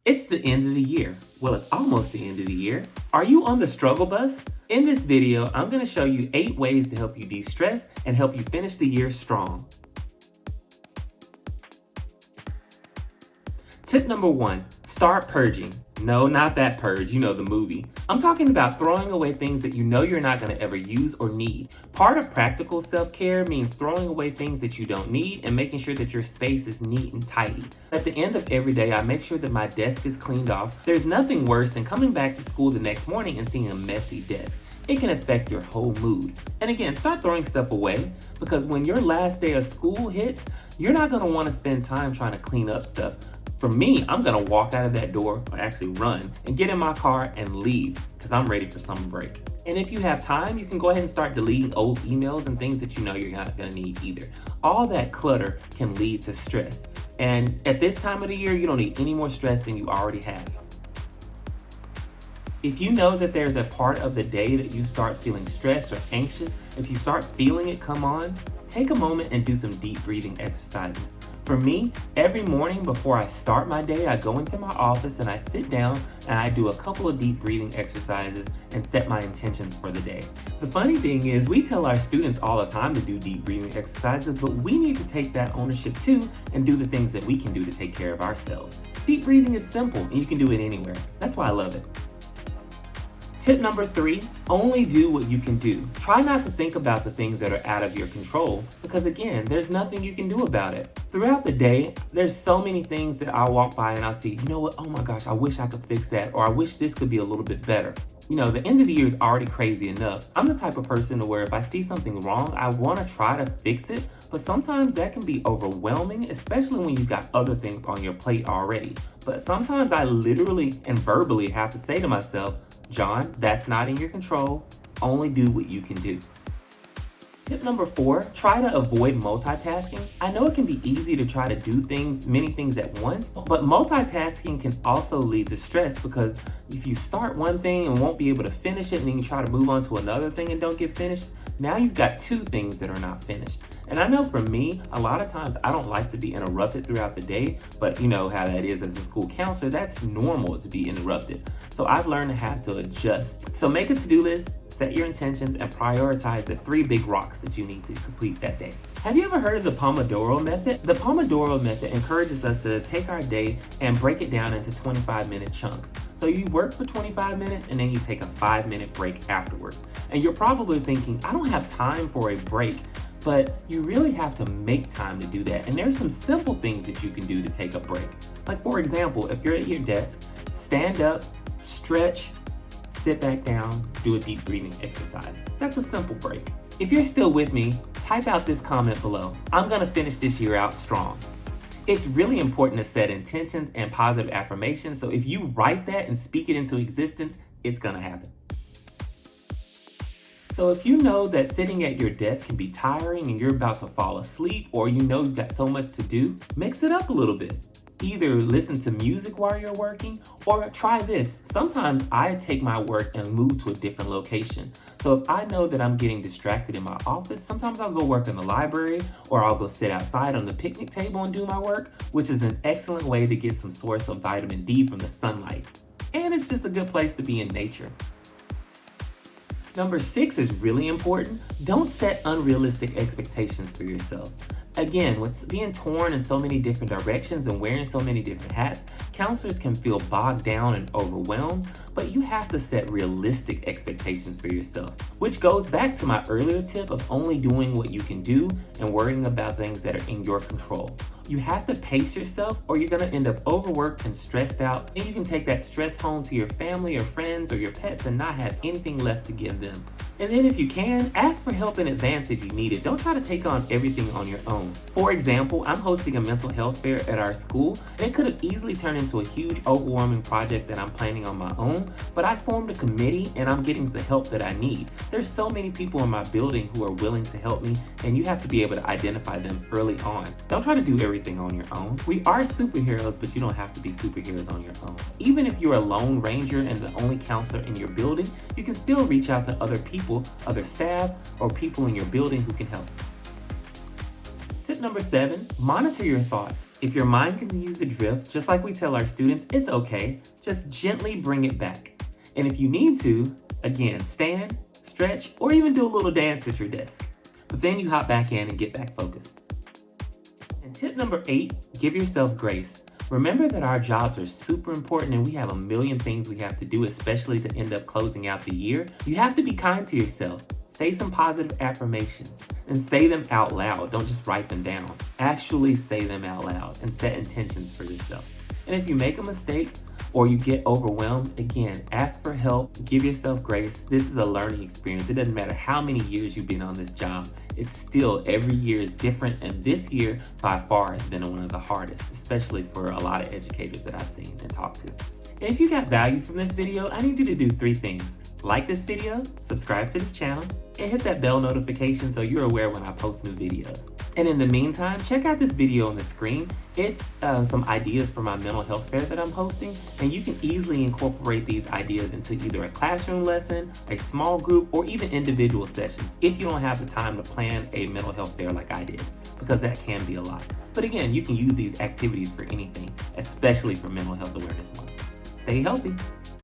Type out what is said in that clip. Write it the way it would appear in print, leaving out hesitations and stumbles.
It's the end of the year. Well, it's almost the end of the year. Are you on the struggle bus? In this video, I'm going to show you 8 ways to help you de-stress and help you finish the year strong. Tip number 1, start purging. No, not that purge, you know, the movie. I'm talking about throwing away things that you know you're not going to ever use or need. Part of practical self-care means throwing away things that you don't need and making sure that your space is neat and tidy. At the end of every day, I make sure that my desk is cleaned off. There's nothing worse than coming back to school the next morning and seeing a messy desk. It can affect your whole mood. And again, start throwing stuff away, because when your last day of school hits, you're not going to want to spend time trying to clean up stuff. For me, I'm gonna walk out of that door, or actually run, and get in my car and leave, because I'm ready for summer break. And if you have time, you can go ahead and start deleting old emails and things that you know you're not gonna need either. All that clutter can lead to stress. And at this time of the year, you don't need any more stress than you already have. If you know that there's a part of the day that you start feeling stressed or anxious, if you start feeling it come on, take a moment and do some deep breathing exercises. For me, every morning before I start my day, I go into my office and I sit down and I do a couple of deep breathing exercises and set my intentions for the day. The funny thing is, we tell our students all the time to do deep breathing exercises, but we need to take that ownership too and do the things that we can do to take care of ourselves. Deep breathing is simple and you can do it anywhere. That's why I love it. Tip number 3, only do what you can do. Try not to think about the things that are out of your control, because again, there's nothing you can do about it. Throughout the day, there's so many things that I'll walk by and I'll see, you know what, oh my gosh, I wish I could fix that, or I wish this could be a little bit better. You know, the end of the year is already crazy enough. I'm the type of person to where if I see something wrong, I want to try to fix it, but sometimes that can be overwhelming, especially when you've got other things on your plate already. But sometimes I literally and verbally have to say to myself, John, that's not in your control. Only do what you can do. Tip number 4, try to avoid multitasking. I know it can be easy to try to do many things at once, but multitasking can also lead to stress, because if you start one thing and won't be able to finish it, and then you try to move on to another thing and don't get finished, now you've got 2 things that are not finished. And I know for me, a lot of times I don't like to be interrupted throughout the day, but you know how that is as a school counselor, that's normal to be interrupted. So I've learned to have to adjust. So make a to-do list, set your intentions, and prioritize the 3 big rocks that you need to complete that day. Have you ever heard of the Pomodoro Method? The Pomodoro Method encourages us to take our day and break it down into 25-minute chunks. So you work for 25 minutes and then you take a 5-minute break afterwards. And you're probably thinking, I don't have time for a break, but you really have to make time to do that. And there's some simple things that you can do to take a break. Like for example, if you're at your desk, stand up, stretch, sit back down, do a deep breathing exercise. That's a simple break. If you're still with me, type out this comment below. I'm gonna finish this year out strong. It's really important to set intentions and positive affirmations, so if you write that and speak it into existence, it's gonna happen. So if you know that sitting at your desk can be tiring and you're about to fall asleep, or you know you've got so much to do, mix it up a little bit. Either listen to music while you're working, or try this. Sometimes I take my work and move to a different location. So if I know that I'm getting distracted in my office, sometimes I'll go work in the library, or I'll go sit outside on the picnic table and do my work, which is an excellent way to get some source of vitamin D from the sunlight. And it's just a good place to be in nature. Number 6 is really important. Don't set unrealistic expectations for yourself. Again, with being torn in so many different directions and wearing so many different hats, counselors can feel bogged down and overwhelmed, but you have to set realistic expectations for yourself, which goes back to my earlier tip of only doing what you can do and worrying about things that are in your control. You have to pace yourself, or you're gonna end up overworked and stressed out, and you can take that stress home to your family or friends or your pets and not have anything left to give them. And then if you can, ask for help in advance if you need it. Don't try to take on everything on your own. For example, I'm hosting a mental health fair at our school. It could have easily turned into a huge overwhelming project that I'm planning on my own, but I formed a committee and I'm getting the help that I need. There's so many people in my building who are willing to help me, and you have to be able to identify them early on. Don't try to do everything on your own. We are superheroes, but you don't have to be superheroes on your own. Even if you're a lone ranger and the only counselor in your building, you can still reach out to other people, other staff, or people in your building who can help. Tip number 7, monitor your thoughts. If your mind continues to drift, just like we tell our students, it's okay. Just gently bring it back. And if you need to, again, stand, stretch, or even do a little dance at your desk. But then you hop back in and get back focused. And tip number 8, give yourself grace. Remember that our jobs are super important and we have a million things we have to do, especially to end up closing out the year. You have to be kind to yourself. Say some positive affirmations and say them out loud. Don't just write them down. Actually say them out loud and set intentions for yourself. And if you make a mistake or you get overwhelmed, again, ask for help, give yourself grace. This is a learning experience. It doesn't matter how many years you've been on this job. It's still, every year is different, and this year by far has been one of the hardest, especially for a lot of educators that I've seen and talked to. And if you got value from this video, I need you to do 3 things. Like this video, subscribe to this channel, and hit that bell notification so you're aware when I post new videos. And in the meantime, check out this video on the screen. It's some ideas for my mental health fair that I'm hosting, and you can easily incorporate these ideas into either a classroom lesson, a small group, or even individual sessions if you don't have the time to plan a mental health fair like I did, because that can be a lot. But again, you can use these activities for anything, especially for Mental Health Awareness Month. Stay healthy.